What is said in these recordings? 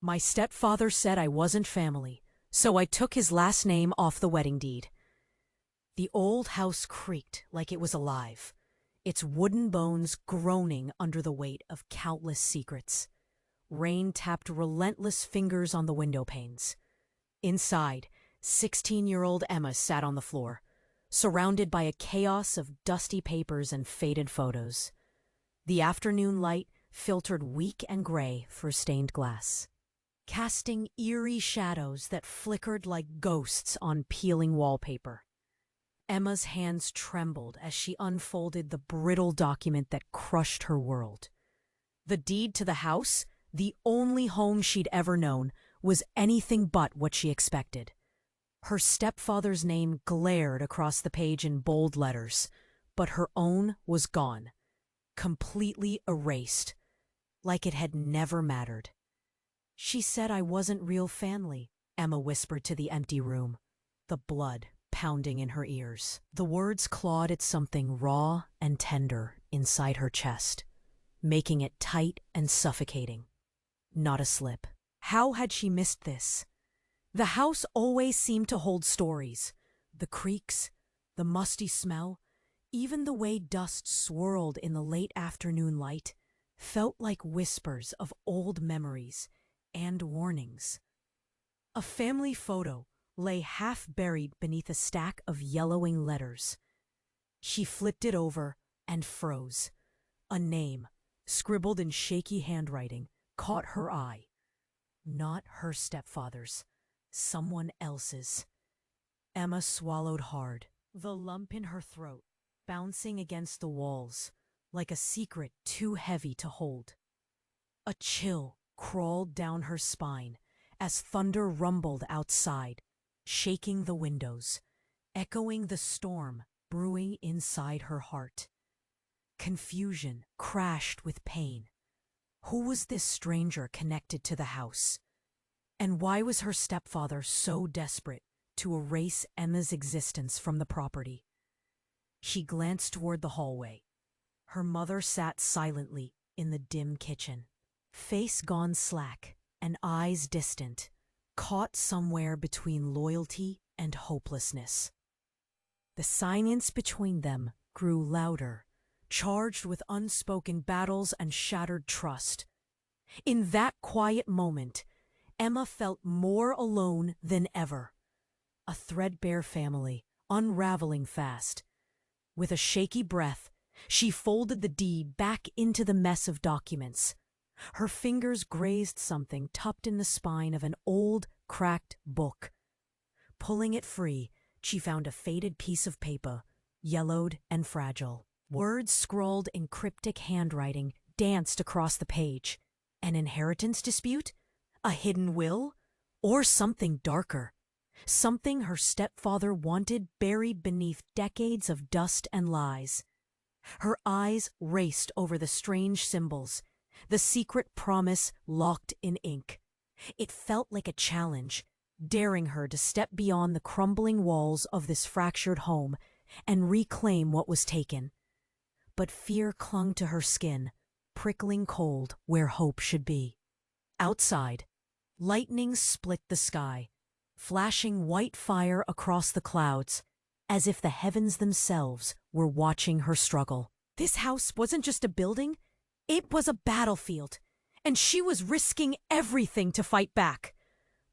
My stepfather said I wasn't family, so I took his last name off the wedding deed. The old house creaked like it was alive, its wooden bones groaning under the weight of countless secrets. Rain tapped relentless fingers on the window panes. Inside, 16-year-old Emma sat on the floor, surrounded by a chaos of dusty papers and faded photos. The afternoon light filtered weak and gray through stained glass, casting eerie shadows that flickered like ghosts on peeling wallpaper. Emma's hands trembled as she unfolded the brittle document that crushed her world. The deed to the house, the only home she'd ever known, was anything but what she expected. Her stepfather's name glared across the page in bold letters, but her own was gone, completely erased, like it had never mattered. "She said I wasn't real family," Emma whispered to the empty room, the blood pounding in her ears. The words clawed at something raw and tender inside her chest, making it tight and suffocating. Not a slip. How had she missed this? The house always seemed to hold stories. The creaks, the musty smell, even the way dust swirled in the late afternoon light, felt like whispers of old memories and warnings. A family photo lay half buried beneath a stack of yellowing letters. She flipped it over and froze. A name, scribbled in shaky handwriting, caught her eye. Not her stepfather's, someone else's. Emma swallowed hard, the lump in her throat bouncing against the walls like a secret too heavy to hold. A chill crawled down her spine as thunder rumbled outside, shaking the windows, echoing the storm brewing inside her heart. Confusion crashed with pain. Who was this stranger connected to the house? And why was her stepfather so desperate to erase Emma's existence from the property? She glanced toward the hallway. Her mother sat silently in the dim kitchen, face gone slack and eyes distant, caught somewhere between loyalty and hopelessness. The silence between them grew louder, charged with unspoken battles and shattered trust. In that quiet moment, Emma felt more alone than ever. A threadbare family, unraveling fast. With a shaky breath, she folded the deed back into the mess of documents. Her fingers grazed something tucked in the spine of an old, cracked book. Pulling it free, she found a faded piece of paper, yellowed and fragile. Words scrawled in cryptic handwriting danced across the page. An inheritance dispute? A hidden will? Or something darker? Something her stepfather wanted buried beneath decades of dust and lies. Her eyes raced over the strange symbols, the secret promise locked in ink. It felt like a challenge, daring her to step beyond the crumbling walls of this fractured home and reclaim what was taken. But fear clung to her skin, prickling cold where hope should be. Outside, lightning split the sky, flashing white fire across the clouds, as if the heavens themselves were watching her struggle. This house wasn't just a building, it was a battlefield, and she was risking everything to fight back.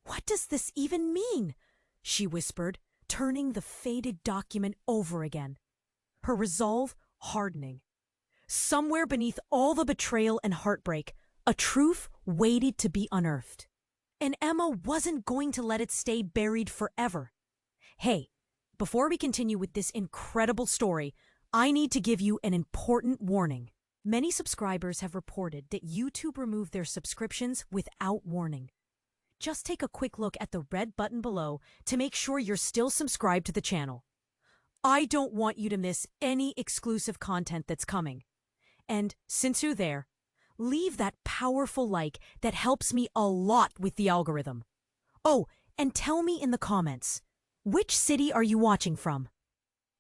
"What does this even mean?" she whispered, turning the faded document over again, her resolve hardening. Somewhere beneath all the betrayal and heartbreak, a truth waited to be unearthed. And Emma wasn't going to let it stay buried forever. Hey, before we continue with this incredible story, I need to give you an important warning. Many subscribers have reported that YouTube removed their subscriptions without warning. Just take a quick look at the red button below to make sure you're still subscribed to the channel. I don't want you to miss any exclusive content that's coming. And since you're there, leave that powerful like that helps me a lot with the algorithm. Oh, and tell me in the comments, which city are you watching from?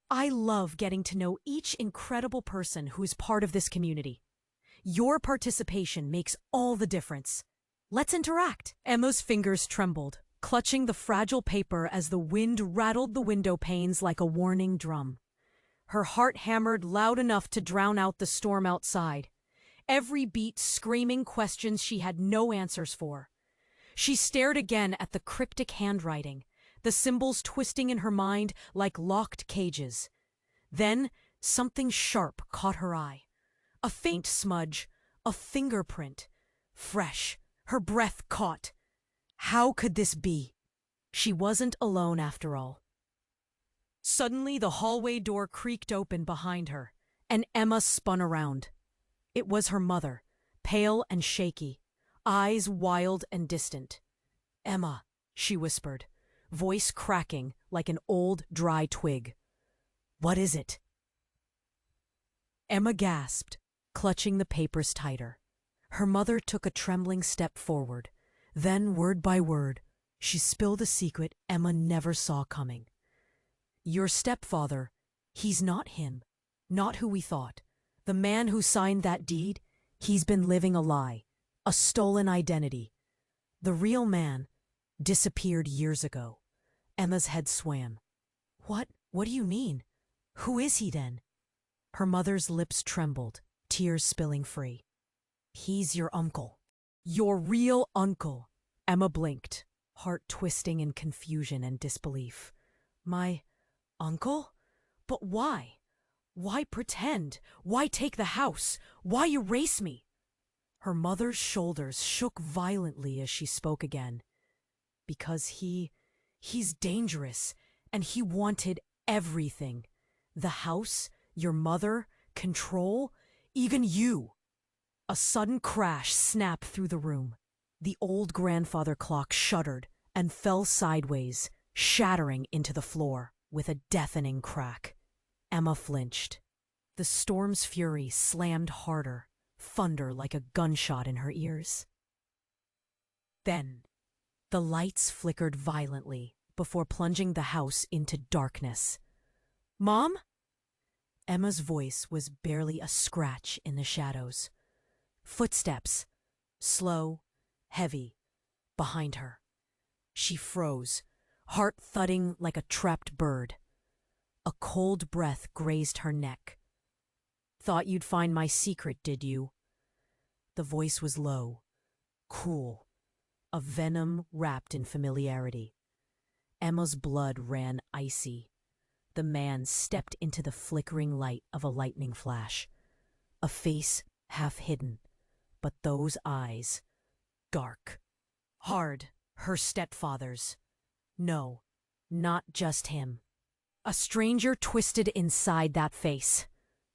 I love getting to know each incredible person who is part of this community. Your participation makes all the difference. Let's interact. Emma's fingers trembled, clutching the fragile paper as the wind rattled the window panes like a warning drum. Her heart hammered loud enough to drown out the storm outside, every beat screaming questions she had no answers for. She stared again at the cryptic handwriting, the symbols twisting in her mind like locked cages. Then something sharp caught her eye. A faint smudge, a fingerprint. Fresh, her breath caught. How could this be? She wasn't alone after all. Suddenly the hallway door creaked open behind her, and Emma spun around. It was her mother, pale and shaky, eyes wild and distant. "Emma," she whispered, voice cracking like an old dry twig. "What is it?" Emma gasped, clutching the papers tighter. Her mother took a trembling step forward. Then, word by word, she spilled a secret Emma never saw coming. "Your stepfather, he's not him, not who we thought. The man who signed that deed, he's been living a lie, a stolen identity. The real man disappeared years ago." Emma's head swam. What do you mean? Who is he then?" Her mother's lips trembled, tears spilling free. "He's your uncle." "Your real uncle." Emma blinked, heart twisting in confusion and disbelief. "My uncle? But why? Why pretend? Why take the house? Why erase me?" Her mother's shoulders shook violently as she spoke again. "Because he's dangerous, and he wanted everything. The house, your mother, control, even you." A sudden crash snapped through the room. The old grandfather clock shuddered and fell sideways, shattering into the floor with a deafening crack. Emma flinched. The storm's fury slammed harder, thunder like a gunshot in her ears. Then, the lights flickered violently before plunging the house into darkness. "Mom?" Emma's voice was barely a scratch in the shadows. Footsteps, slow, heavy, behind her. She froze, heart thudding like a trapped bird. A cold breath grazed her neck. "Thought you'd find my secret, did you?" The voice was low, cool, a venom wrapped in familiarity. Emma's blood ran icy. The man stepped into the flickering light of a lightning flash. A face half hidden, but those eyes, dark, hard, her stepfather's. No, not just him. A stranger twisted inside that face.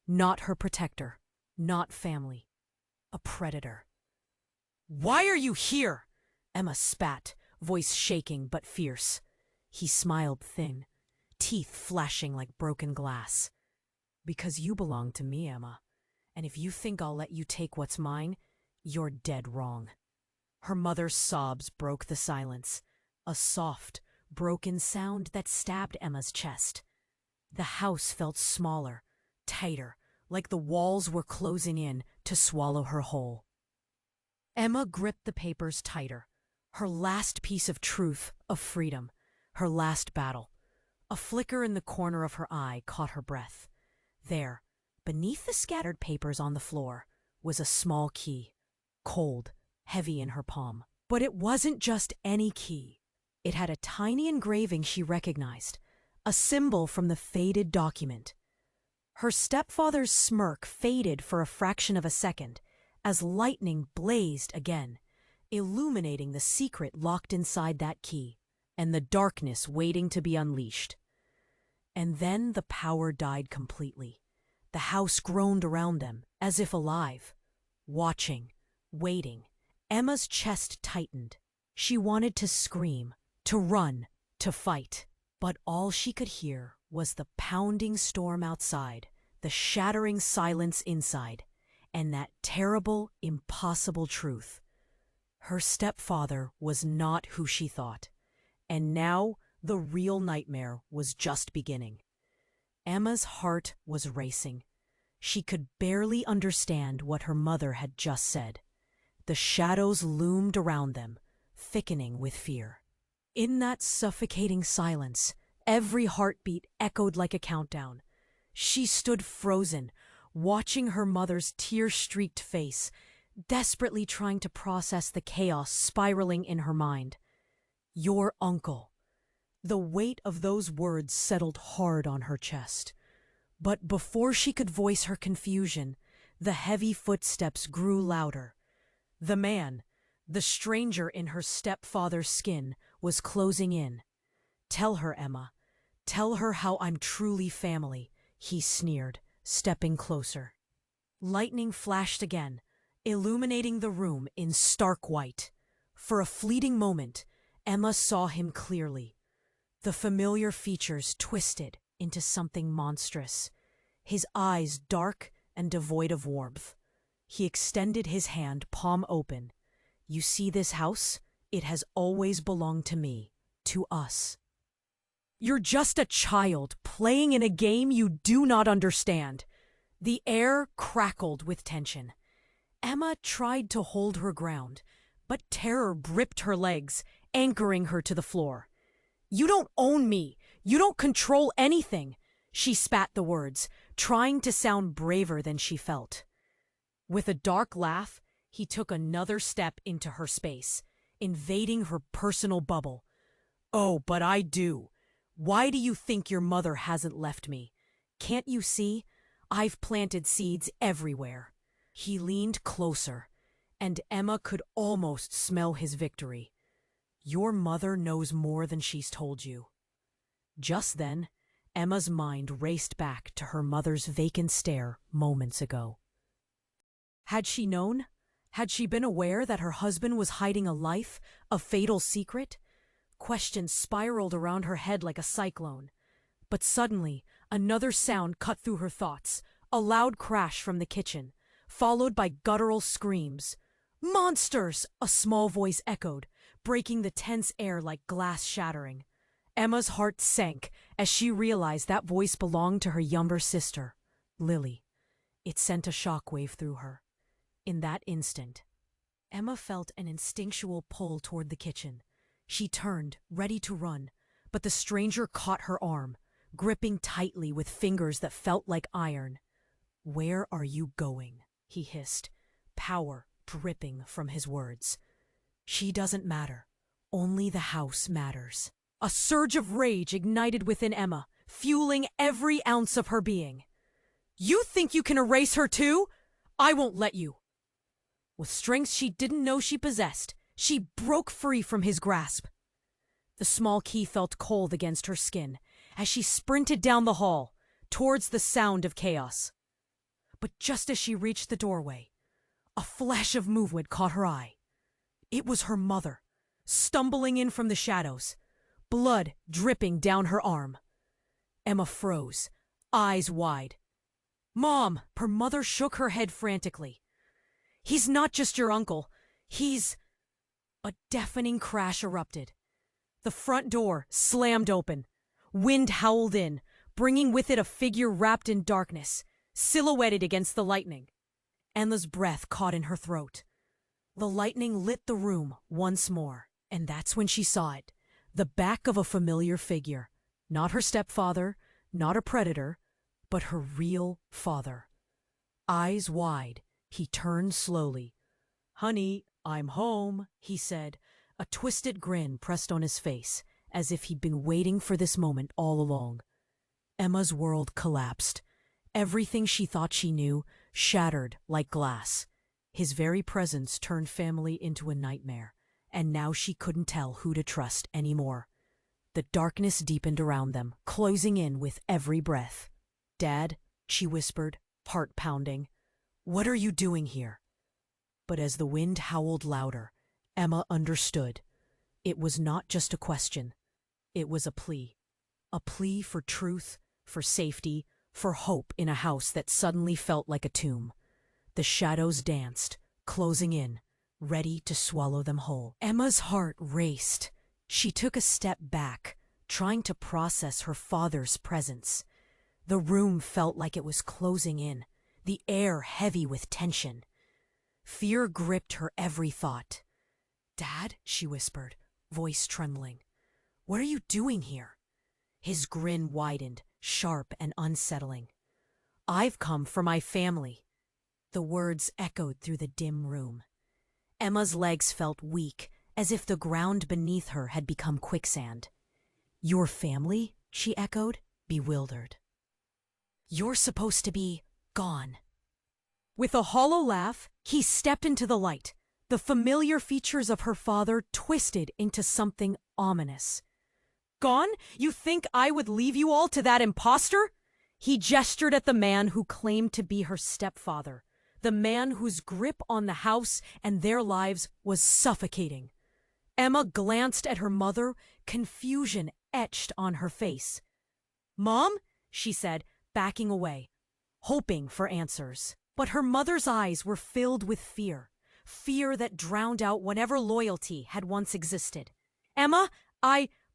Not her protector, not family. A predator. "Why are you here?" Emma spat, voice shaking but fierce. He smiled thin, teeth flashing like broken glass. "Because you belong to me, Emma. And if you think I'll let you take what's mine, you're dead wrong." Her mother's sobs broke the silence, a soft, broken sound that stabbed Emma's chest. The house felt smaller, tighter, like the walls were closing in to swallow her whole. Emma gripped the papers tighter, her last piece of truth, of freedom, her last battle. A flicker in the corner of her eye caught her breath. There, beneath the scattered papers on the floor, was a small key, cold, heavy in her palm. But it wasn't just any key. It had a tiny engraving she recognized, a symbol from the faded document. Her stepfather's smirk faded for a fraction of a second as lightning blazed again, illuminating the secret locked inside that key and the darkness waiting to be unleashed. And then the power died completely. The house groaned around them, as if alive, watching, waiting. Emma's chest tightened. She wanted to scream, to run, to fight. But all she could hear was the pounding storm outside, the shattering silence inside, and that terrible, impossible truth. Her stepfather was not who she thought, and now the real nightmare was just beginning. Emma's heart was racing. She could barely understand what her mother had just said. The shadows loomed around them, thickening with fear. In that suffocating silence, every heartbeat echoed like a countdown. She stood frozen, watching her mother's tear-streaked face, desperately trying to process the chaos spiraling in her mind. Your uncle. The weight of those words settled hard on her chest. But before she could voice her confusion, the heavy footsteps grew louder. The man, the stranger in her stepfather's skin, was closing in. "Tell her, Emma. Tell her how I'm truly family," he sneered, stepping closer. Lightning flashed again, illuminating the room in stark white. For a fleeting moment, Emma saw him clearly. The familiar features twisted into something monstrous, his eyes dark and devoid of warmth. He extended his hand, palm open. "You see this house? It has always belonged to me, to us. You're just a child playing in a game you do not understand." The air crackled with tension. Emma tried to hold her ground, but terror gripped her legs, anchoring her to the floor. "You don't own me. You don't control anything." She spat the words, trying to sound braver than she felt. With a dark laugh, he took another step into her space, invading her personal bubble. "Oh, but I do. Why do you think your mother hasn't left me? Can't you see? I've planted seeds everywhere." He leaned closer, and Emma could almost smell his victory. "Your mother knows more than she's told you." Just then, Emma's mind raced back to her mother's vacant stare moments ago. Had she known? Had she been aware that her husband was hiding a life, a fatal secret? Questions spiraled around her head like a cyclone. But suddenly, another sound cut through her thoughts, a loud crash from the kitchen, followed by guttural screams. "Monsters!" a small voice echoed, breaking the tense air like glass shattering. Emma's heart sank as she realized that voice belonged to her younger sister, Lily. It sent a shockwave through her. In that instant, Emma felt an instinctual pull toward the kitchen. She turned, ready to run, but the stranger caught her arm, gripping tightly with fingers that felt like iron. "Where are you going?" he hissed, power dripping from his words. "She doesn't matter. Only the house matters." A surge of rage ignited within Emma, fueling every ounce of her being. "You think you can erase her too? I won't let you." With strength she didn't know she possessed, she broke free from his grasp. The small key felt cold against her skin as she sprinted down the hall, towards the sound of chaos. But just as she reached the doorway, a flash of movement caught her eye. It was her mother, stumbling in from the shadows, blood dripping down her arm. Emma froze, eyes wide. "Mom!" Her mother shook her head frantically. "He's not just your uncle. He's—" A deafening crash erupted. The front door slammed open. Wind howled in, bringing with it a figure wrapped in darkness, silhouetted against the lightning. Emma's breath caught in her throat. The lightning lit the room once more, and that's when she saw it. The back of a familiar figure. Not her stepfather, not a predator, but her real father. Eyes wide, he turned slowly. "Honey, I'm home," he said, a twisted grin pressed on his face, as if he'd been waiting for this moment all along. Emma's world collapsed. Everything she thought she knew shattered like glass. His very presence turned family into a nightmare, and now she couldn't tell who to trust anymore. The darkness deepened around them, closing in with every breath. "Dad," she whispered, heart pounding, "what are you doing here?" But as the wind howled louder, Emma understood. It was not just a question. It was a plea. A plea for truth, for safety, for hope in a house that suddenly felt like a tomb. The shadows danced, closing in, ready to swallow them whole. Emma's heart raced. She took a step back, trying to process her father's presence. The room felt like it was closing in, the air heavy with tension. Fear gripped her every thought. "Dad," she whispered, voice trembling. "What are you doing here?" His grin widened, sharp and unsettling. "I've come for my family." The words echoed through the dim room. Emma's legs felt weak, as if the ground beneath her had become quicksand. "Your family?" she echoed, bewildered. "You're supposed to be gone." With a hollow laugh, he stepped into the light, the familiar features of her father twisted into something ominous. "Gone? You think I would leave you all to that imposter?" He gestured at the man who claimed to be her stepfather, the man whose grip on the house and their lives was suffocating. Emma glanced at her mother, confusion etched on her face. "Mom?" she said, backing away, hoping for answers. But her mother's eyes were filled with fear, fear that drowned out whatever loyalty had once existed. "Emma,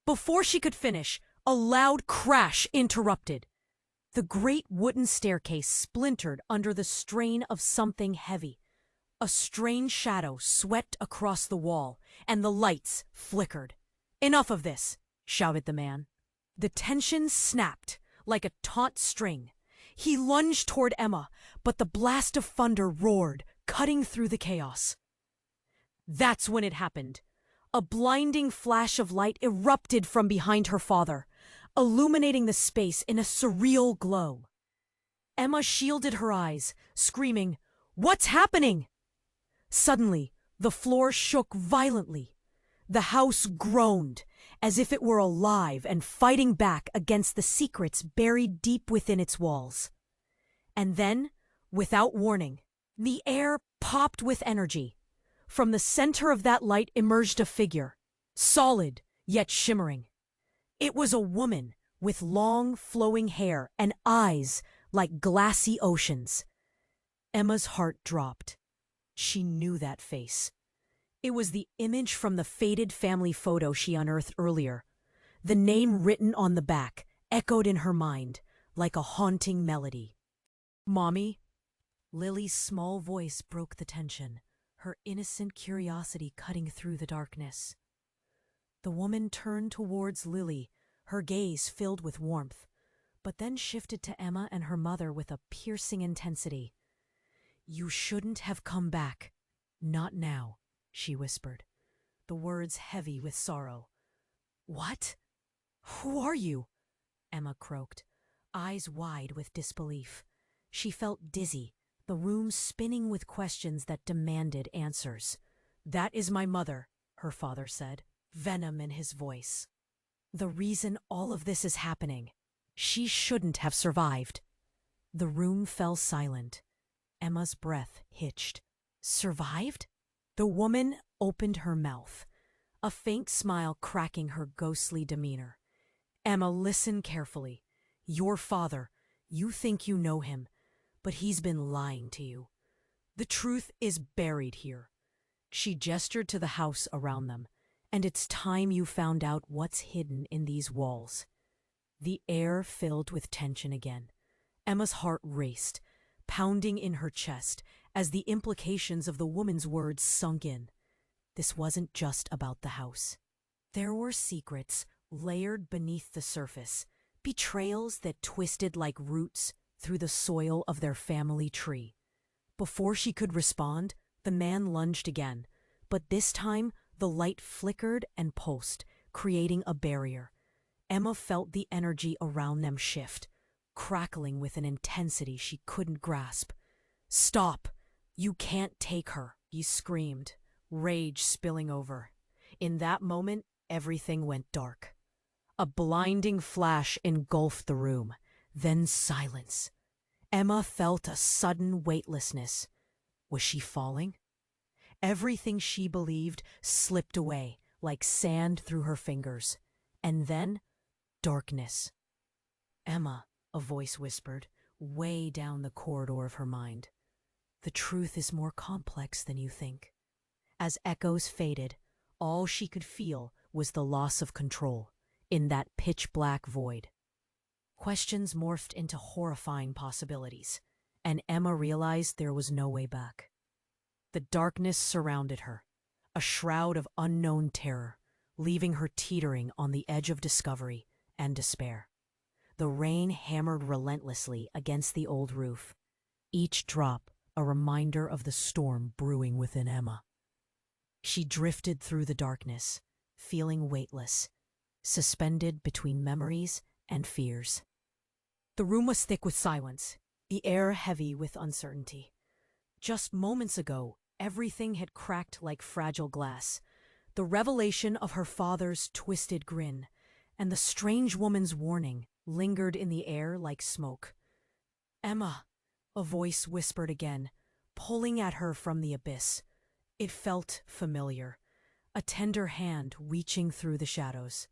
Before she could finish, a loud crash interrupted. The great wooden staircase splintered under the strain of something heavy. A strange shadow swept across the wall, and the lights flickered. "Enough of this!" shouted the man. The tension snapped like a taut string. He lunged toward Emma, but the blast of thunder roared, cutting through the chaos. That's when it happened. A blinding flash of light erupted from behind her father, illuminating the space in a surreal glow. Emma shielded her eyes, screaming, "What's happening?" Suddenly, the floor shook violently. The house groaned, as if it were alive and fighting back against the secrets buried deep within its walls. And then, without warning, the air popped with energy. From the center of that light emerged a figure, solid yet shimmering. It was a woman with long, flowing hair and eyes like glassy oceans. Emma's heart dropped. She knew that face. It was the image from the faded family photo she unearthed earlier. The name written on the back echoed in her mind like a haunting melody. "Mommy?" Lily's small voice broke the tension, her innocent curiosity cutting through the darkness. The woman turned towards Lily, her gaze filled with warmth, but then shifted to Emma and her mother with a piercing intensity. "You shouldn't have come back. Not now," she whispered, the words heavy with sorrow. "What? Who are you?" Emma croaked, eyes wide with disbelief. She felt dizzy, the room spinning with questions that demanded answers. "That is my mother," her father said, venom in his voice. "The reason all of this is happening. She shouldn't have survived." The room fell silent. Emma's breath hitched. "Survived?" The woman opened her mouth, a faint smile cracking her ghostly demeanor. "Emma, listen carefully. Your father, you think you know him, but he's been lying to you. The truth is buried here." She gestured to the house around them. "And it's time you found out what's hidden in these walls." The air filled with tension again. Emma's heart raced, pounding in her chest as the implications of the woman's words sunk in. This wasn't just about the house. There were secrets layered beneath the surface, betrayals that twisted like roots through the soil of their family tree. Before she could respond, the man lunged again, but this time the light flickered and pulsed, creating a barrier. Emma felt the energy around them shift, crackling with an intensity she couldn't grasp. "Stop! You can't take her!" he screamed, rage spilling over. In that moment, everything went dark. A blinding flash engulfed the room, then silence. Emma felt a sudden weightlessness. Was she falling? Everything she believed slipped away like sand through her fingers. And then, darkness. "Emma," a voice whispered, way down the corridor of her mind. "The truth is more complex than you think." As echoes faded, all she could feel was the loss of control in that pitch-black void. Questions morphed into horrifying possibilities, and Emma realized there was no way back. The darkness surrounded her, a shroud of unknown terror, leaving her teetering on the edge of discovery and despair. The rain hammered relentlessly against the old roof, each drop a reminder of the storm brewing within Emma. She drifted through the darkness, feeling weightless, suspended between memories and fears. The room was thick with silence, the air heavy with uncertainty. Just moments ago, everything had cracked like fragile glass. The revelation of her father's twisted grin and the strange woman's warning lingered in the air like smoke. "Emma," a voice whispered again, pulling at her from the abyss. It felt familiar, a tender hand reaching through the shadows.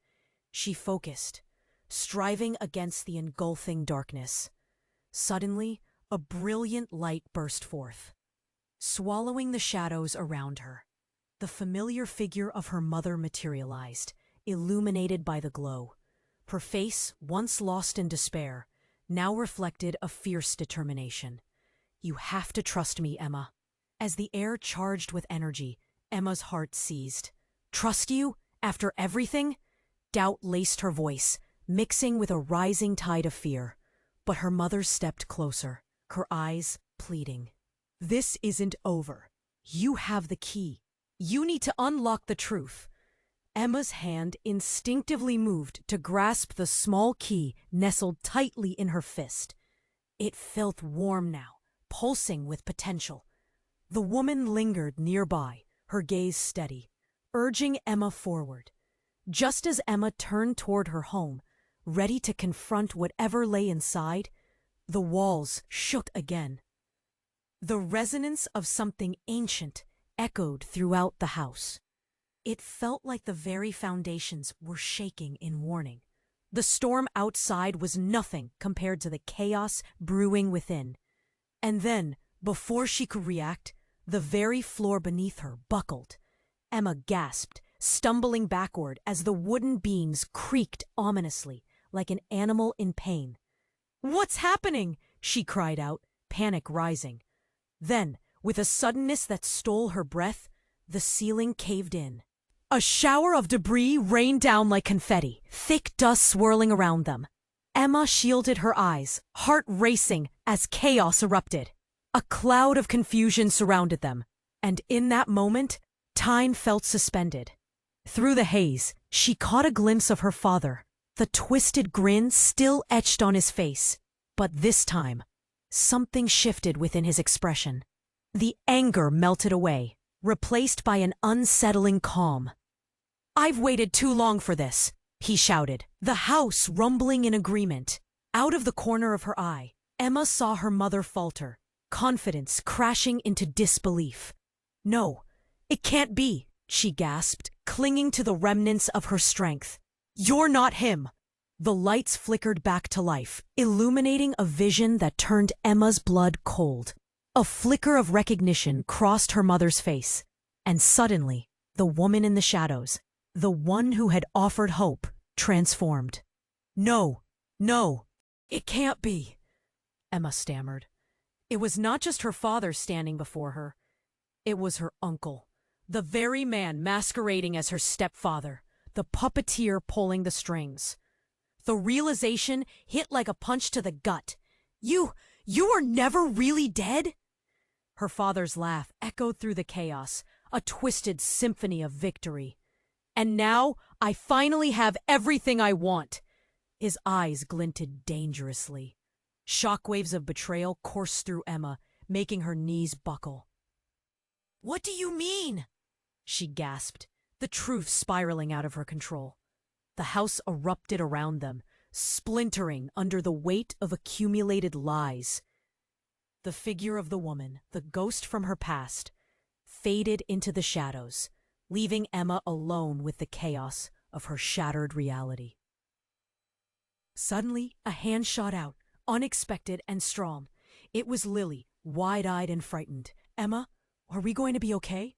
She focused, striving against the engulfing darkness. Suddenly, a brilliant light burst forth, swallowing the shadows around her. The familiar figure of her mother materialized, illuminated by the glow. Her face, once lost in despair, now reflected a fierce determination. "You have to trust me, Emma." As the air charged with energy, Emma's heart seized. "Trust you? After everything?" Doubt laced her voice, mixing with a rising tide of fear. But her mother stepped closer, her eyes pleading. "This isn't over. You have the key. You need to unlock the truth." Emma's hand instinctively moved to grasp the small key nestled tightly in her fist. It felt warm now, pulsing with potential. The woman lingered nearby, her gaze steady, urging Emma forward. Just as Emma turned toward her home, ready to confront whatever lay inside, the walls shook again. The resonance of something ancient echoed throughout the house. It felt like the very foundations were shaking in warning. The storm outside was nothing compared to the chaos brewing within. And then, before she could react, the very floor beneath her buckled. Emma gasped, stumbling backward as the wooden beams creaked ominously, like an animal in pain. "What's happening?" she cried out, panic rising. Then, with a suddenness that stole her breath, the ceiling caved in. A shower of debris rained down like confetti, thick dust swirling around them. Emma shielded her eyes, heart racing as chaos erupted. A cloud of confusion surrounded them, and in that moment, time felt suspended. Through the haze, she caught a glimpse of her father, the twisted grin still etched on his face. But this time, something shifted within his expression. The anger melted away, replaced by an unsettling calm. "I've waited too long for this," he shouted, the house rumbling in agreement. Out of the corner of her eye, Emma saw her mother falter, confidence crashing into disbelief. "No, it can't be," she gasped, clinging to the remnants of her strength. "You're not him." The lights flickered back to life, illuminating a vision that turned Emma's blood cold. A flicker of recognition crossed her mother's face, and suddenly, the woman in the shadows, the one who had offered hope, transformed. "No, no, it can't be," Emma stammered. It was not just her father standing before her. It was her uncle, the very man masquerading as her stepfather, the puppeteer pulling the strings. The realization hit like a punch to the gut. You were never really dead?" Her father's laugh echoed through the chaos, a twisted symphony of victory. "And now I finally have everything I want." His eyes glinted dangerously. Shockwaves of betrayal coursed through Emma, making her knees buckle. "What do you mean?" she gasped, the truth spiraling out of her control. The house erupted around them, splintering under the weight of accumulated lies. The figure of the woman, the ghost from her past, faded into the shadows, leaving Emma alone with the chaos of her shattered reality. Suddenly, a hand shot out, unexpected and strong. It was Lily, wide-eyed and frightened. "Emma, are we going to be okay?"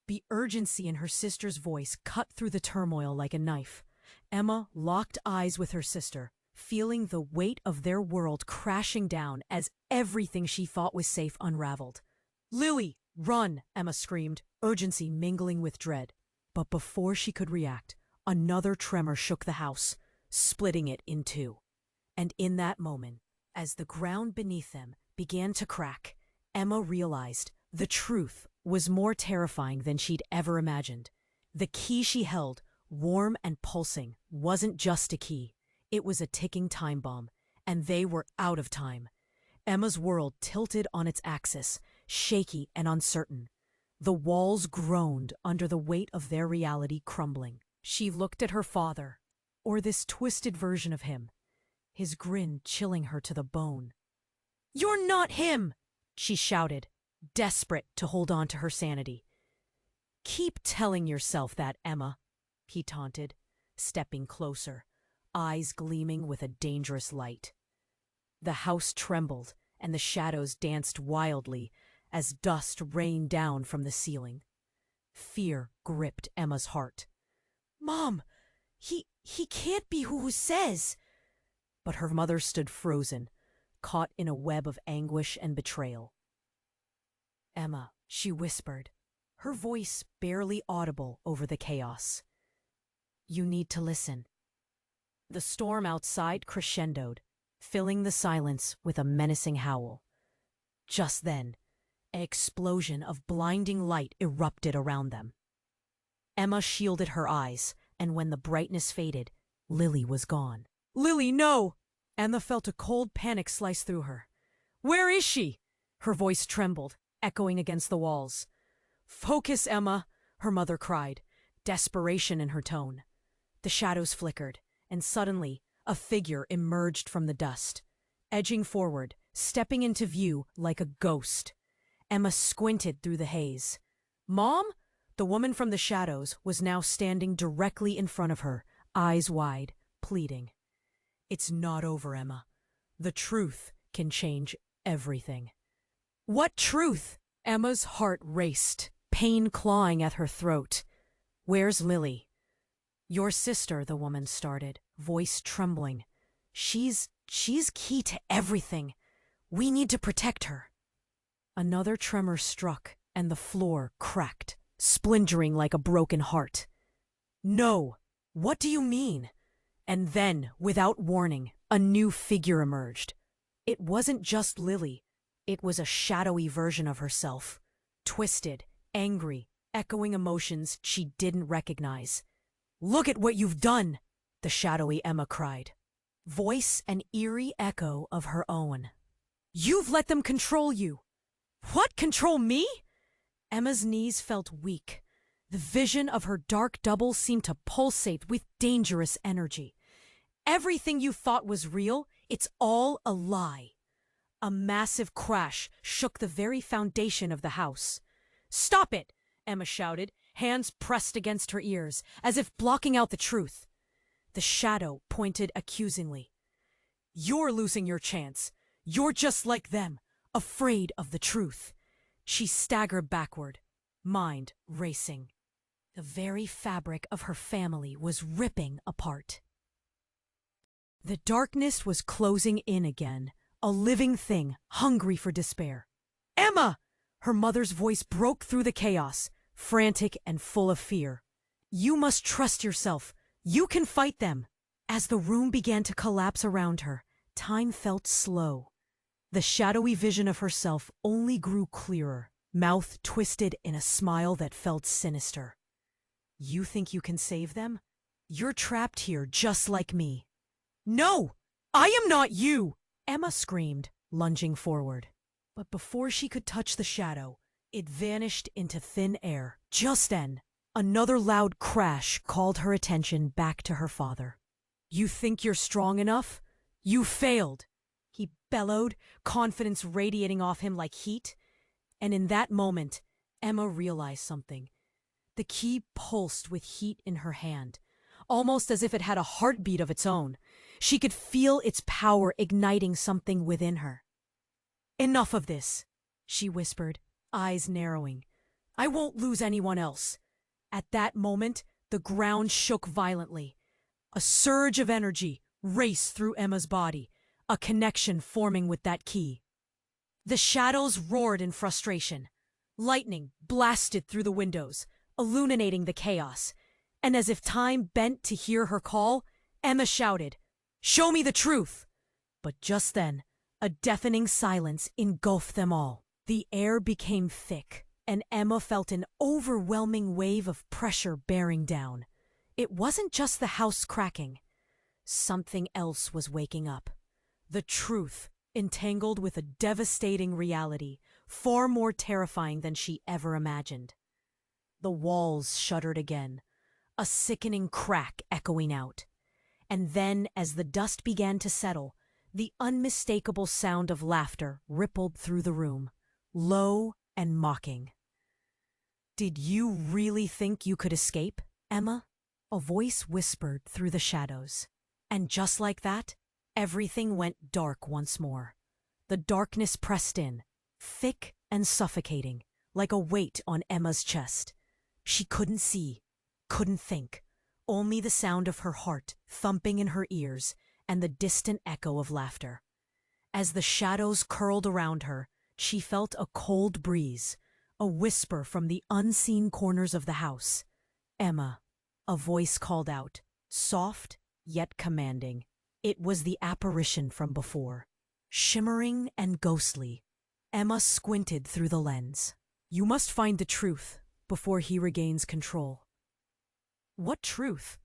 The urgency in her sister's voice cut through the turmoil like a knife. Emma locked eyes with her sister, feeling the weight of their world crashing down as everything she thought was safe unraveled. "Lily, "Run!" Emma screamed, urgency mingling with dread. But before she could react, another tremor shook the house, splitting it in two. And in that moment, as the ground beneath them began to crack, Emma realized the truth was more terrifying than she'd ever imagined. The key she held, warm and pulsing, wasn't just a key. It was a ticking time bomb, and they were out of time. Emma's world tilted on its axis, shaky and uncertain. The walls groaned under the weight of their reality crumbling. She looked at her father, or this twisted version of him, his grin chilling her to the bone. "You're not him!" she shouted, desperate to hold on to her sanity. "Keep telling yourself that, Emma," he taunted, stepping closer, eyes gleaming with a dangerous light. The house trembled, and the shadows danced wildly as dust rained down from the ceiling. Fear gripped Emma's heart. "Mom, he can't be who says." But her mother stood frozen, caught in a web of anguish and betrayal. "Emma," she whispered, her voice barely audible over the chaos. "You need to listen." The storm outside crescendoed, filling the silence with a menacing howl. Just then, an explosion of blinding light erupted around them. Emma shielded her eyes, and when the brightness faded, Lily was gone. "Lily, no!" Emma felt a cold panic slice through her. "Where is she?" Her voice trembled, echoing against the walls. "Focus, Emma," her mother cried, desperation in her tone. The shadows flickered, and suddenly a figure emerged from the dust, edging forward, stepping into view like a ghost. Emma squinted through the haze. "Mom?" The woman from the shadows was now standing directly in front of her, eyes wide, pleading. "It's not over, Emma. The truth can change everything." "What truth?" Emma's heart raced, pain clawing at her throat. "Where's Lily?" "Your sister," the woman started, voice trembling. She's key to everything. We need to protect her." Another tremor struck, and the floor cracked, splintering like a broken heart. "No! What do you mean?" And then, without warning, a new figure emerged. It wasn't just Lily. It was a shadowy version of herself. Twisted, angry, echoing emotions she didn't recognize. "Look at what you've done!" the shadowy Emma cried. Voice an eerie echo of her own. "You've let them control you!" "What? Control me?" Emma's knees felt weak. The vision of her dark double seemed to pulsate with dangerous energy. "Everything you thought was real, it's all a lie." A massive crash shook the very foundation of the house. "Stop it!" Emma shouted, hands pressed against her ears, as if blocking out the truth. The shadow pointed accusingly. "You're losing your chance. You're just like them, afraid of the truth." She staggered backward, mind racing. The very fabric of her family was ripping apart. The darkness was closing in again, a living thing hungry for despair. "Emma!" Her mother's voice broke through the chaos, frantic and full of fear. "You must trust yourself. You can fight them." As the room began to collapse around her, time felt slow. The shadowy vision of herself only grew clearer, mouth twisted in a smile that felt sinister. "You think you can save them? You're trapped here just like me." "No! I am not you!" Emma screamed, lunging forward. But before she could touch the shadow, it vanished into thin air. Just then, another loud crash called her attention back to her father. "You think you're strong enough? You failed!" he bellowed, confidence radiating off him like heat. And in that moment, Emma realized something. The key pulsed with heat in her hand, almost as if it had a heartbeat of its own. She could feel its power igniting something within her. "Enough of this," she whispered, eyes narrowing. "I won't lose anyone else." At that moment, the ground shook violently. A surge of energy raced through Emma's body, a connection forming with that key. The shadows roared in frustration. Lightning blasted through the windows, illuminating the chaos. And as if time bent to hear her call, Emma shouted, "Show me the truth!" But just then, a deafening silence engulfed them all. The air became thick, and Emma felt an overwhelming wave of pressure bearing down. It wasn't just the house cracking. Something else was waking up. The truth, entangled with a devastating reality, far more terrifying than she ever imagined. The walls shuddered again, a sickening crack echoing out. And then, as the dust began to settle, the unmistakable sound of laughter rippled through the room, low and mocking. "Did you really think you could escape, Emma?" A voice whispered through the shadows. And just like that, everything went dark once more. The darkness pressed in, thick and suffocating, like a weight on Emma's chest. She couldn't see, couldn't think, only the sound of her heart thumping in her ears and the distant echo of laughter. As the shadows curled around her, she felt a cold breeze, a whisper from the unseen corners of the house. "Emma," a voice called out, soft yet commanding. It was the apparition from before, shimmering and ghostly. Emma squinted through the lens. "You must find the truth before he regains control." "What truth?"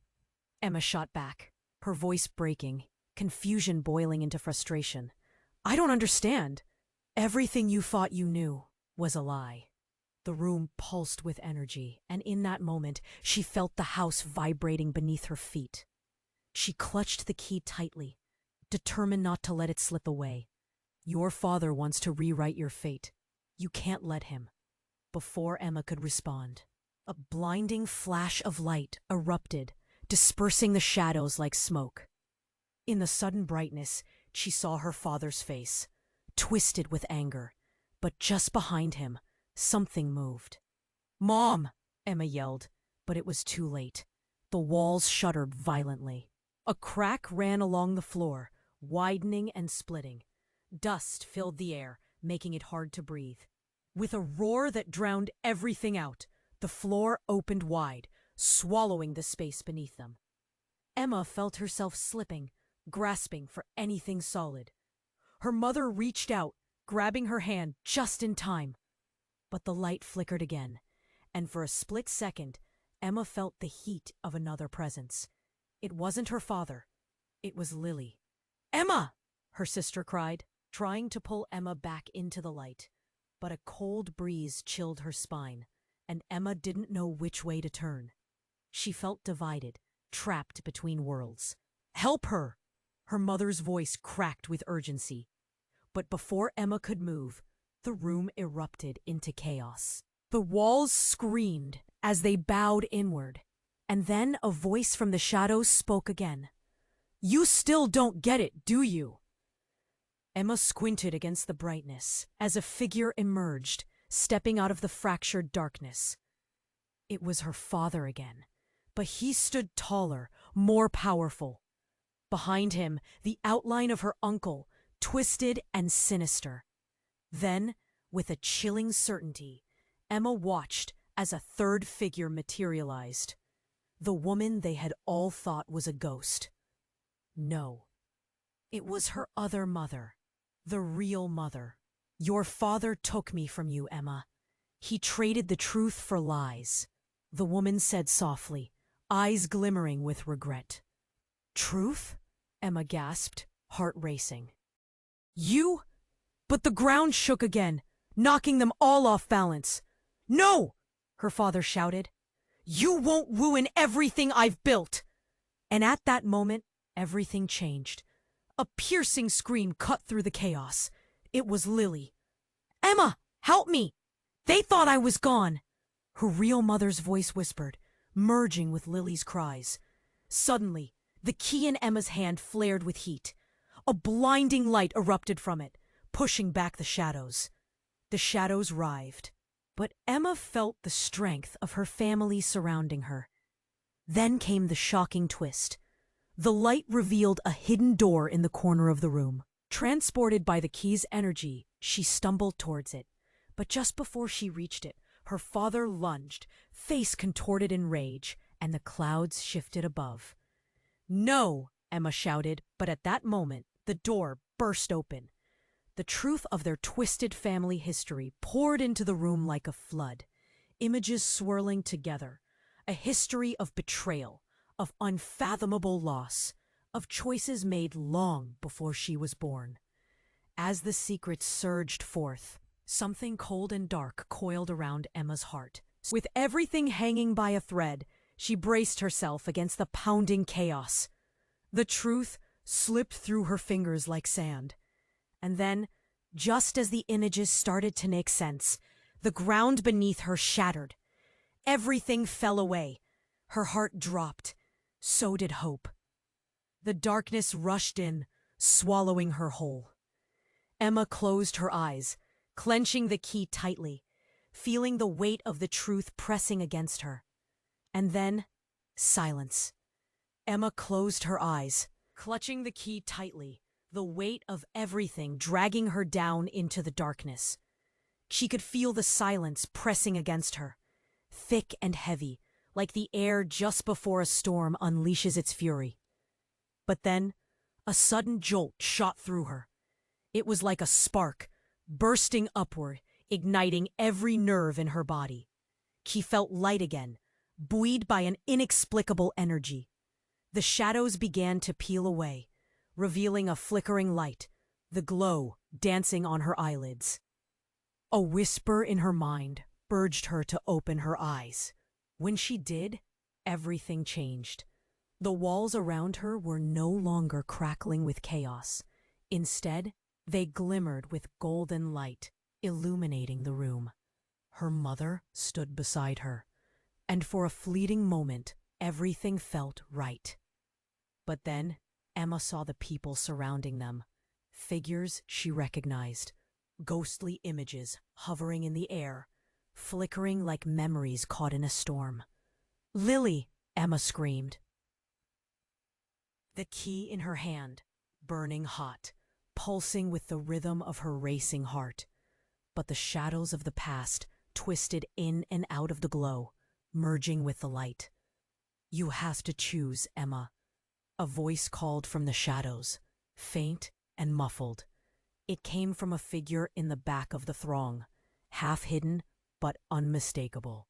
Emma shot back, her voice breaking, confusion boiling into frustration. "I don't understand. Everything you thought you knew was a lie." The room pulsed with energy, and in that moment, she felt the house vibrating beneath her feet. She clutched the key tightly, determined not to let it slip away. "Your father wants to rewrite your fate. You can't let him." Before Emma could respond, a blinding flash of light erupted, dispersing the shadows like smoke. In the sudden brightness, she saw her father's face, twisted with anger. But just behind him, something moved. "Mom!" Emma yelled, but it was too late. The walls shuddered violently. A crack ran along the floor, widening and splitting. Dust filled the air, making it hard to breathe. With a roar that drowned everything out, the floor opened wide, swallowing the space beneath them. Emma felt herself slipping, grasping for anything solid. Her mother reached out, grabbing her hand just in time. But the light flickered again, and for a split second, Emma felt the heat of another presence. It wasn't her father. It was Lily. "Emma!" her sister cried, trying to pull Emma back into the light. But a cold breeze chilled her spine, and Emma didn't know which way to turn. She felt divided, trapped between worlds. "Help her!" Her mother's voice cracked with urgency. But before Emma could move, the room erupted into chaos. The walls screamed as they bowed inward, and then a voice from the shadows spoke again. "You still don't get it, do you?" Emma squinted against the brightness as a figure emerged, stepping out of the fractured darkness. It was her father again, but he stood taller, more powerful. Behind him, the outline of her uncle, twisted and sinister. Then, with a chilling certainty, Emma watched as a third figure materialized. The woman they had all thought was a ghost. No, it was her other mother, the real mother. "Your father took me from you, Emma. He traded the truth for lies," the woman said softly, eyes glimmering with regret. "Truth?" Emma gasped, heart racing. "You?" But the ground shook again, knocking them all off balance. "No!" her father shouted. "You won't ruin everything I've built!" And at that moment, everything changed. A piercing scream cut through the chaos. It was Lily. "Emma, help me! They thought I was gone!" Her real mother's voice whispered, merging with Lily's cries. Suddenly, the key in Emma's hand flared with heat. A blinding light erupted from it, pushing back the shadows. The shadows writhed, but Emma felt the strength of her family surrounding her. Then came the shocking twist. The light revealed a hidden door in the corner of the room. Transported by the key's energy, she stumbled towards it. But just before she reached it, her father lunged, face contorted in rage, and the clouds shifted above. "No!" Emma shouted, but at that moment, the door burst open. The truth of their twisted family history poured into the room like a flood, images swirling together, a history of betrayal, of unfathomable loss, of choices made long before she was born. As the secrets surged forth, something cold and dark coiled around Emma's heart. With everything hanging by a thread, she braced herself against the pounding chaos. The truth slipped through her fingers like sand. And then, just as the images started to make sense, the ground beneath her shattered. Everything fell away. Her heart dropped. So did hope. The darkness rushed in, swallowing her whole. Emma closed her eyes, clenching the key tightly, feeling the weight of the truth pressing against her. And then, silence. Emma closed her eyes, clutching the key tightly, the weight of everything dragging her down into the darkness. She could feel the silence pressing against her, thick and heavy, like the air just before a storm unleashes its fury. But then, a sudden jolt shot through her. It was like a spark, bursting upward, igniting every nerve in her body. She felt light again, buoyed by an inexplicable energy. The shadows began to peel away, revealing a flickering light, the glow dancing on her eyelids. A whisper in her mind urged her to open her eyes. When she did, everything changed. The walls around her were no longer crackling with chaos. Instead, they glimmered with golden light, illuminating the room. Her mother stood beside her, and for a fleeting moment, everything felt right. But then, Emma saw the people surrounding them, figures she recognized, ghostly images hovering in the air, flickering like memories caught in a storm. "Lily!" Emma screamed. The key in her hand, burning hot, pulsing with the rhythm of her racing heart. But the shadows of the past twisted in and out of the glow, merging with the light. "You have to choose, Emma." A voice called from the shadows, faint and muffled. It came from a figure in the back of the throng, half hidden but unmistakable.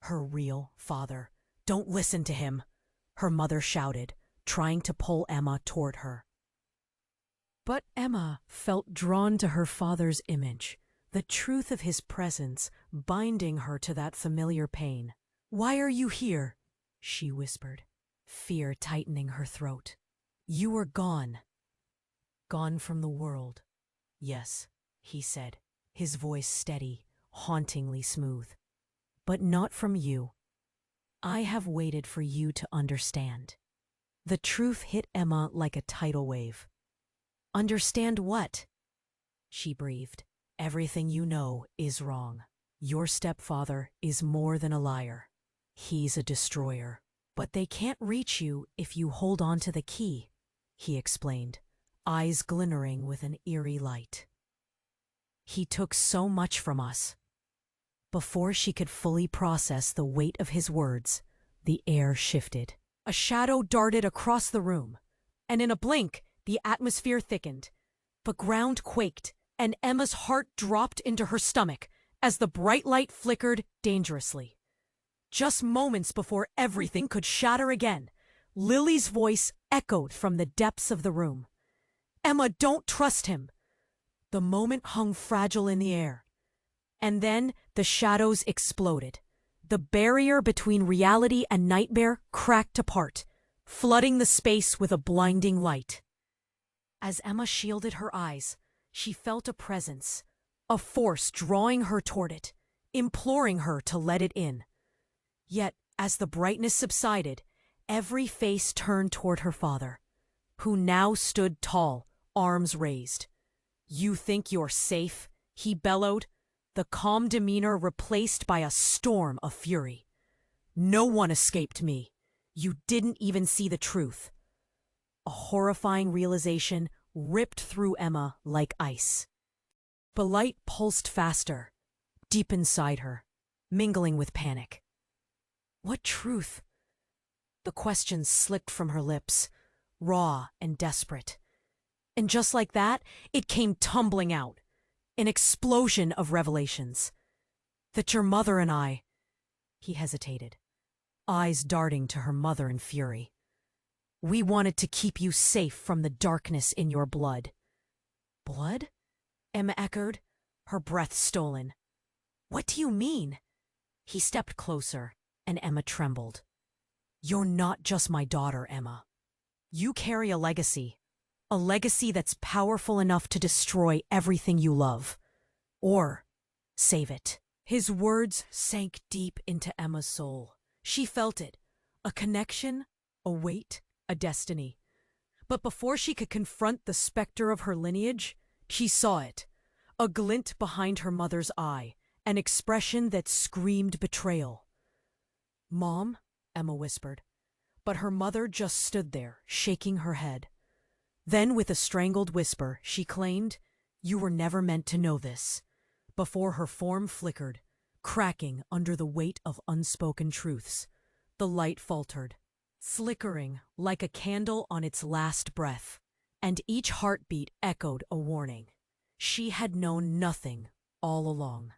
Her real father. "Don't listen to him," her mother shouted, trying to pull Emma toward her. But Emma felt drawn to her father's image, the truth of his presence binding her to that familiar pain. "Why are you here?" she whispered, fear tightening her throat. "You were gone." "Gone from the world." "Yes," he said, his voice steady, hauntingly smooth. "But not from you. I have waited for you to understand." The truth hit Emma like a tidal wave. "Understand what?" she breathed. "Everything you know is wrong. Your stepfather is more than a liar. He's a destroyer. But they can't reach you if you hold on to the key," he explained, eyes glimmering with an eerie light. "He took so much from us." Before she could fully process the weight of his words, the air shifted. A shadow darted across the room, and in a blink, the atmosphere thickened. The ground quaked, and Emma's heart dropped into her stomach as the bright light flickered dangerously. Just moments before everything could shatter again, Lily's voice echoed from the depths of the room. "Emma, don't trust him." The moment hung fragile in the air. And then the shadows exploded. The barrier between reality and nightmare cracked apart, flooding the space with a blinding light. As Emma shielded her eyes, she felt a presence, a force drawing her toward it, imploring her to let it in. Yet, as the brightness subsided, every face turned toward her father, who now stood tall, arms raised. "You think you're safe?" he bellowed, the calm demeanor replaced by a storm of fury. "No one escaped me. You didn't even see the truth." A horrifying realization ripped through Emma like ice. The light pulsed faster, deep inside her, mingling with panic. What truth? The question slipped from her lips, raw and desperate. And just like that, it came tumbling out, an explosion of revelations. That your mother and I... He hesitated, eyes darting to her mother in fury. We wanted to keep you safe from the darkness in your blood. Blood? Emma echoed, her breath stolen. What do you mean? He stepped closer, and Emma trembled. You're not just my daughter, Emma. You carry a legacy that's powerful enough to destroy everything you love. Or save it. His words sank deep into Emma's soul. She felt it, a connection, a weight, a destiny. But before she could confront the specter of her lineage, she saw it, a glint behind her mother's eye, an expression that screamed betrayal. Mom, Emma whispered, but her mother just stood there, shaking her head. Then, with a strangled whisper, she claimed, You were never meant to know this, before her form flickered, cracking under the weight of unspoken truths. The light faltered, flickering like a candle on its last breath, and each heartbeat echoed a warning. She had known nothing all along.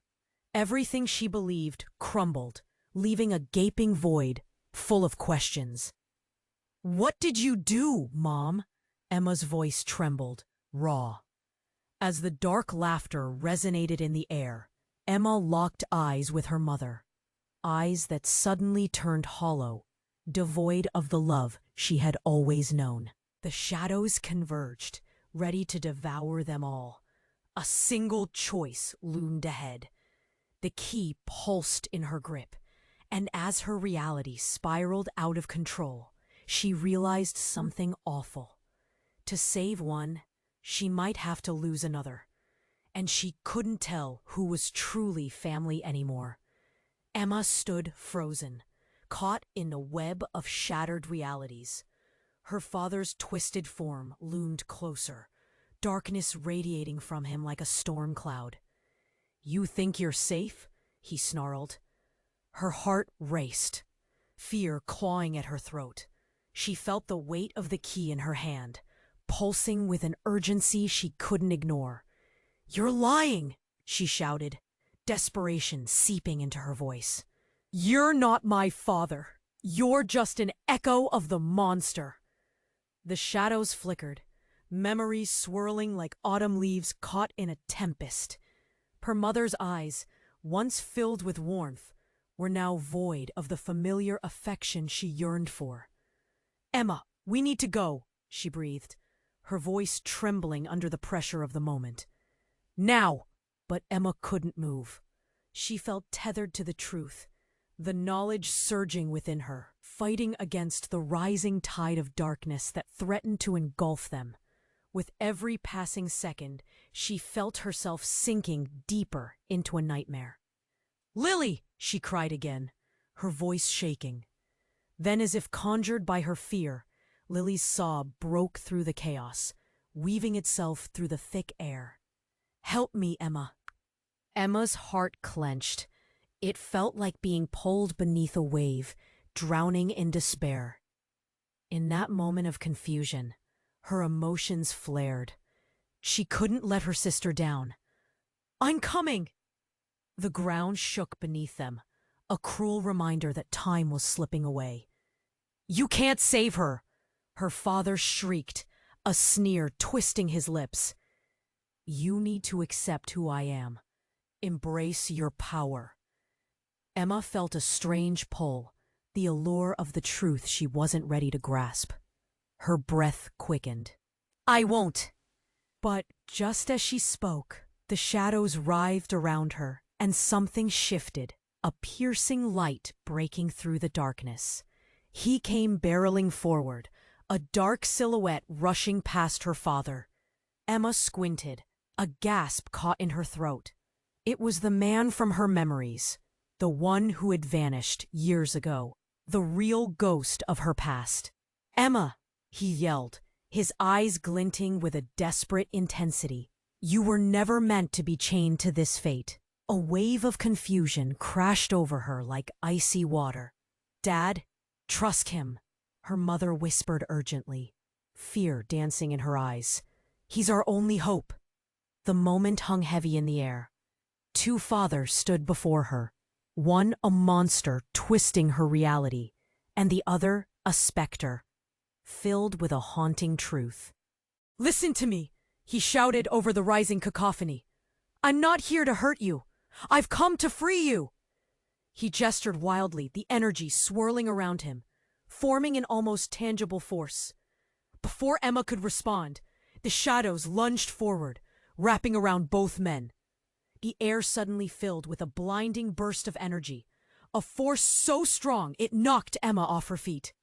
Everything she believed crumbled, leaving a gaping void full of questions. What did you do, Mom? Emma's voice trembled, raw. As the dark laughter resonated in the air, Emma locked eyes with her mother, eyes that suddenly turned hollow, devoid of the love she had always known. The shadows converged, ready to devour them all. A single choice loomed ahead. The key pulsed in her grip, and as her reality spiraled out of control, she realized something awful. To save one, she might have to lose another, and she couldn't tell who was truly family anymore. Emma stood frozen, caught in a web of shattered realities. Her father's twisted form loomed closer, darkness radiating from him like a storm cloud. You think you're safe? He snarled. Her heart raced, fear clawing at her throat. She felt the weight of the key in her hand, pulsing with an urgency she couldn't ignore. You're lying, she shouted, desperation seeping into her voice. You're not my father. You're just an echo of the monster. The shadows flickered, memories swirling like autumn leaves caught in a tempest. Her mother's eyes, once filled with warmth, were now void of the familiar affection she yearned for. Emma, we need to go, she breathed, her voice trembling under the pressure of the moment. Now! But Emma couldn't move. She felt tethered to the truth, the knowledge surging within her, fighting against the rising tide of darkness that threatened to engulf them. With every passing second, she felt herself sinking deeper into a nightmare. Lily! She cried again, her voice shaking. Then, as if conjured by her fear, Lily's sob broke through the chaos, weaving itself through the thick air. Help me, Emma. Emma's heart clenched. It felt like being pulled beneath a wave, drowning in despair. In that moment of confusion, her emotions flared. She couldn't let her sister down. I'm coming! The ground shook beneath them, a cruel reminder that time was slipping away. You can't save her! Her father shrieked, a sneer twisting his lips. You need to accept who I am. Embrace your power. Emma felt a strange pull, the allure of the truth she wasn't ready to grasp. Her breath quickened. I won't! But just as she spoke, the shadows writhed around her, and something shifted, a piercing light breaking through the darkness. He came barreling forward, a dark silhouette rushing past her father. Emma squinted, a gasp caught in her throat. It was the man from her memories, the one who had vanished years ago, the real ghost of her past. Emma, he yelled, his eyes glinting with a desperate intensity. You were never meant to be chained to this fate. A wave of confusion crashed over her like icy water. "Dad, trust him," her mother whispered urgently, fear dancing in her eyes. "He's our only hope." The moment hung heavy in the air. Two fathers stood before her, one a monster twisting her reality, and the other a specter, filled with a haunting truth. "Listen to me," he shouted over the rising cacophony. "I'm not here to hurt you. I've come to free you." He gestured wildly, the energy swirling around him, forming an almost tangible force. Before Emma could respond, the shadows lunged forward, wrapping around both men. The air suddenly filled with a blinding burst of energy, a force so strong it knocked Emma off her feet.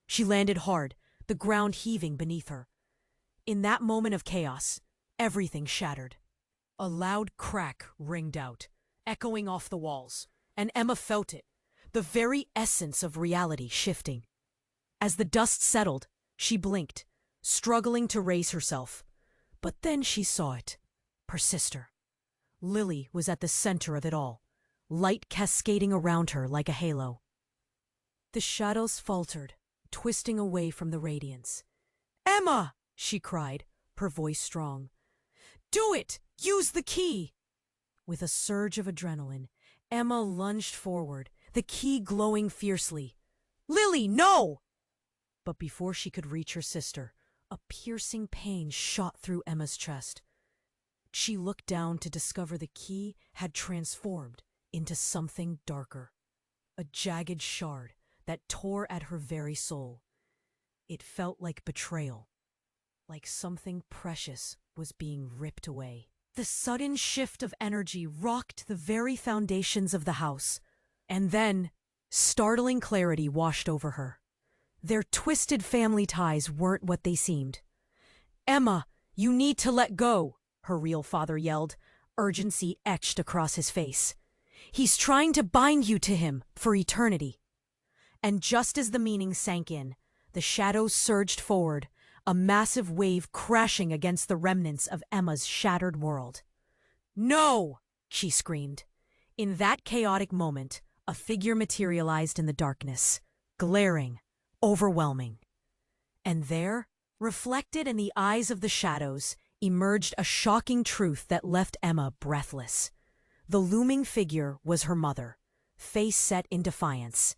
She landed hard, the ground heaving beneath her. In that moment of chaos, everything shattered. A loud crack ringed out, echoing off the walls, and Emma felt it, the very essence of reality shifting. As the dust settled, she blinked, struggling to raise herself. But then she saw it. Her sister. Lily was at the center of it all, light cascading around her like a halo. The shadows faltered, twisting away from the radiance. "Emma!" she cried, her voice strong. "Do it! Use the key!" With a surge of adrenaline, Emma lunged forward, the key glowing fiercely. "Lily, no!" But before she could reach her sister, a piercing pain shot through Emma's chest. She looked down to discover the key had transformed into something darker, a jagged shard that tore at her very soul. It felt like betrayal, like something precious was being ripped away. The sudden shift of energy rocked the very foundations of the house, and then startling clarity washed over her. Their twisted family ties weren't what they seemed. "Emma, you need to let go," her real father yelled, urgency etched across his face. "He's trying to bind you to him for eternity." And just as the meaning sank in, the shadows surged forward, a massive wave crashing against the remnants of Emma's shattered world. "No!" she screamed. In that chaotic moment, a figure materialized in the darkness, glaring, overwhelming. And there, reflected in the eyes of the shadows, emerged a shocking truth that left Emma breathless. The looming figure was her mother, face set in defiance.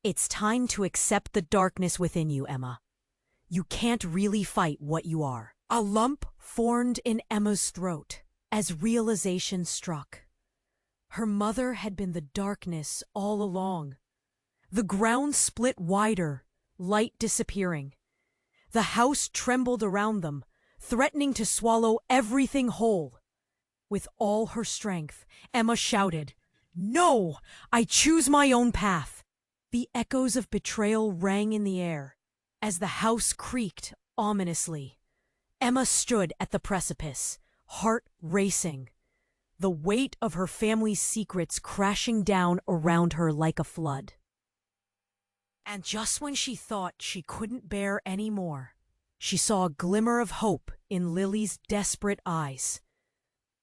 "It's time to accept the darkness within you, Emma. You can't really fight what you are." A lump formed in Emma's throat as realization struck. Her mother had been the darkness all along. The ground split wider, light disappearing. The house trembled around them, threatening to swallow everything whole. With all her strength, Emma shouted, "No! I choose my own path!" The echoes of betrayal rang in the air as the house creaked ominously. Emma stood at the precipice, heart racing, the weight of her family's secrets crashing down around her like a flood. And just when she thought she couldn't bear any more, she saw a glimmer of hope in Lily's desperate eyes.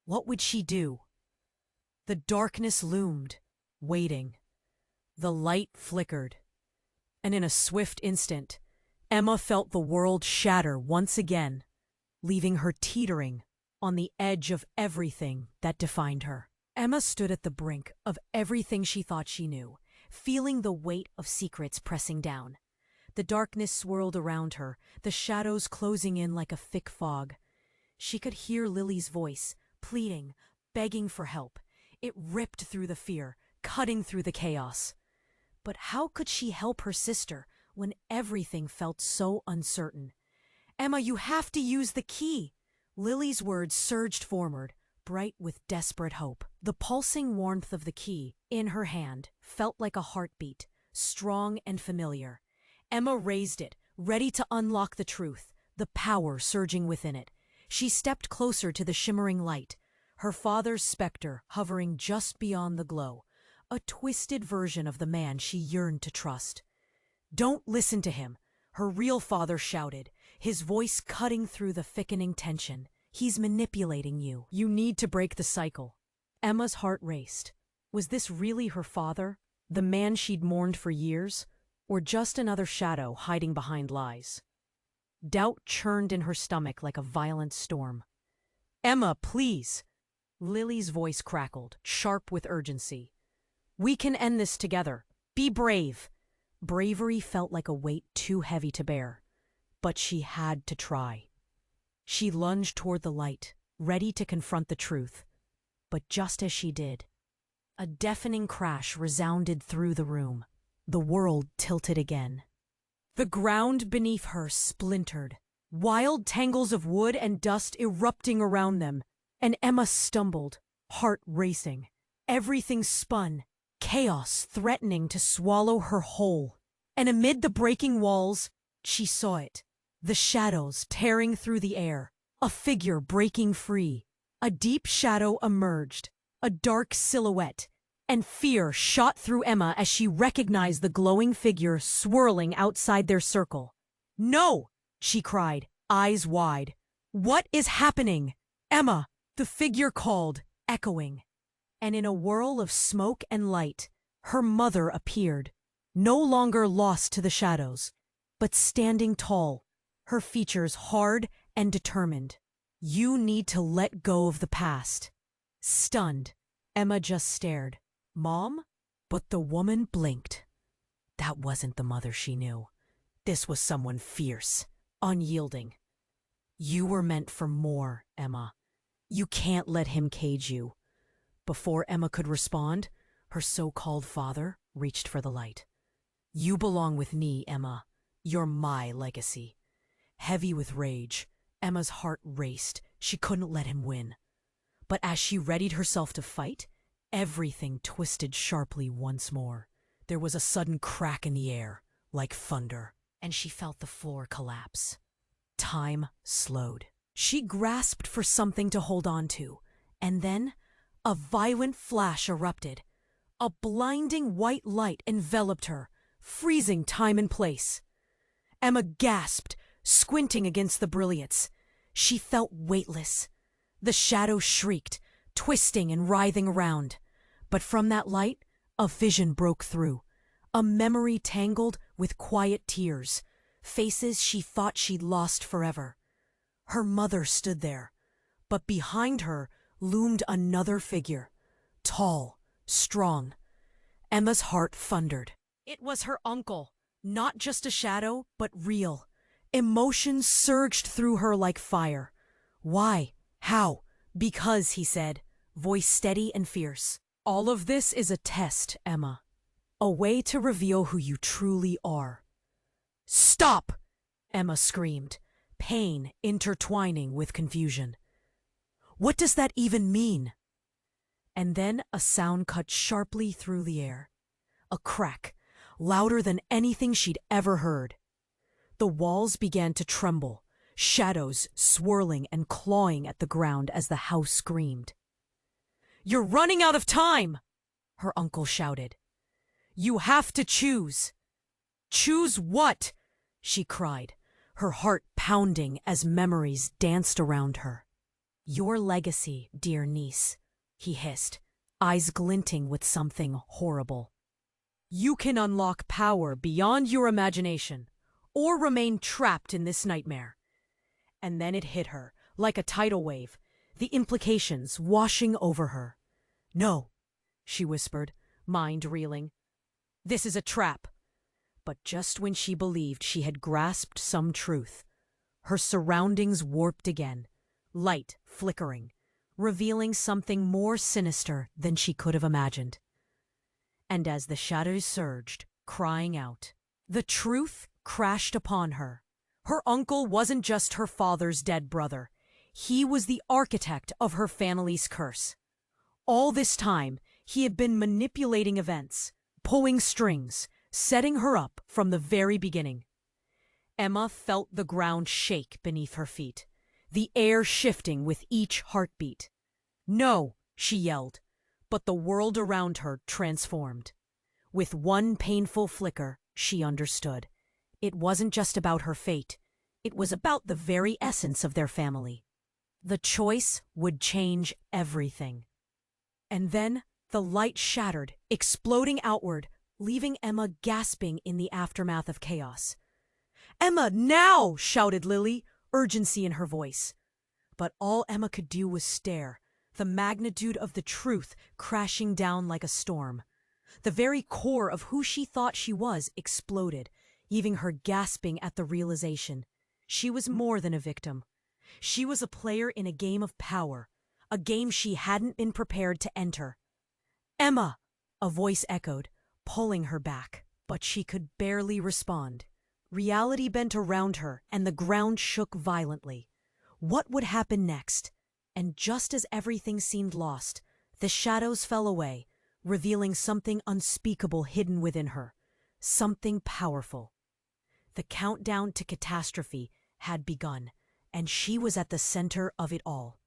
What would she do? The darkness loomed, waiting. The light flickered. And in a swift instant, Emma felt the world shatter once again, leaving her teetering on the edge of everything that defined her. Emma stood at the brink of everything she thought she knew, feeling the weight of secrets pressing down. The darkness swirled around her, the shadows closing in like a thick fog. She could hear Lily's voice, pleading, begging for help. It ripped through the fear, cutting through the chaos. But how could she help her sister when everything felt so uncertain? "Emma, you have to use the key!" Lily's words surged forward, bright with desperate hope. The pulsing warmth of the key, in her hand, felt like a heartbeat, strong and familiar. Emma raised it, ready to unlock the truth, the power surging within it. She stepped closer to the shimmering light, her father's specter hovering just beyond the glow, a twisted version of the man she yearned to trust. "Don't listen to him," her real father shouted, his voice cutting through the thickening tension. "He's manipulating you. You need to break the cycle." Emma's heart raced. Was this really her father, the man she'd mourned for years, or just another shadow hiding behind lies? Doubt churned in her stomach like a violent storm. "Emma, please!" Lily's voice crackled, sharp with urgency. "We can end this together. Be brave." Bravery felt like a weight too heavy to bear, but she had to try. She lunged toward the light, ready to confront the truth. But just as she did, a deafening crash resounded through the room. The world tilted again. The ground beneath her splintered, wild tangles of wood and dust erupting around them, and Emma stumbled, heart racing. Everything spun, chaos threatening to swallow her whole. And amid the breaking walls, she saw it. The shadows tearing through the air, a figure breaking free. A deep shadow emerged, a dark silhouette, and fear shot through Emma as she recognized the glowing figure swirling outside their circle. "No!" she cried, eyes wide. "What is happening?" "Emma!" the figure called, echoing. And in a whirl of smoke and light, her mother appeared, no longer lost to the shadows, but standing tall, her features hard and determined. "You need to let go of the past." Stunned, Emma just stared. "Mom?" But the woman blinked. That wasn't the mother she knew. This was someone fierce, unyielding. "You were meant for more, Emma. You can't let him cage you." Before Emma could respond, her so-called father reached for the light. "You belong with me, Emma. You're my legacy." Heavy with rage, Emma's heart raced. She couldn't let him win. But as she readied herself to fight, everything twisted sharply once more. There was a sudden crack in the air, like thunder, and she felt the floor collapse. Time slowed. She grasped for something to hold on to, and then a violent flash erupted. A blinding white light enveloped her, freezing time and place. Emma gasped, squinting against the brilliance. She felt weightless. The shadow shrieked, twisting and writhing around. But from that light, a vision broke through. A memory tangled with quiet tears. Faces she thought she'd lost forever. Her mother stood there, but behind her loomed another figure. Tall, strong. Emma's heart thundered. It was her uncle, not just a shadow, but real. Emotions surged through her like fire. "Why? How?" "Because," he said, voice steady and fierce. "All of this is a test, Emma. A way to reveal who you truly are." "Stop!" Emma screamed, pain intertwining with confusion. "What does that even mean?" And then a sound cut sharply through the air. A crack, louder than anything she'd ever heard. The walls began to tremble, shadows swirling and clawing at the ground as the house screamed. "You're running out of time!" her uncle shouted. "You have to choose." "Choose what?" she cried, her heart pounding as memories danced around her. "Your legacy, dear niece," he hissed, eyes glinting with something horrible. "You can unlock power beyond your imagination, or remain trapped in this nightmare." And then it hit her, like a tidal wave, the implications washing over her. "No," she whispered, mind reeling. "This is a trap." But just when she believed she had grasped some truth, her surroundings warped again, light flickering, revealing something more sinister than she could have imagined. And as the shadows surged, crying out, the truth crashed upon her. Her uncle wasn't just her father's dead brother. He was the architect of her family's curse. All this time, he had been manipulating events, pulling strings, setting her up from the very beginning. Emma felt the ground shake beneath her feet, the air shifting with each heartbeat. "No," she yelled, but the world around her transformed. With one painful flicker, she understood. It wasn't just about her fate. It was about the very essence of their family. The choice would change everything. And then the light shattered, exploding outward, leaving Emma gasping in the aftermath of chaos. "Emma, now!" shouted Lily, urgency in her voice. But all Emma could do was stare, the magnitude of the truth crashing down like a storm. The very core of who she thought she was exploded, leaving her gasping at the realization. She was more than a victim. She was a player in a game of power, a game she hadn't been prepared to enter. "Emma!" a voice echoed, pulling her back, but she could barely respond. Reality bent around her, and the ground shook violently. What would happen next? And just as everything seemed lost, the shadows fell away, revealing something unspeakable hidden within her, something powerful. The countdown to catastrophe had begun, and she was at the center of it all.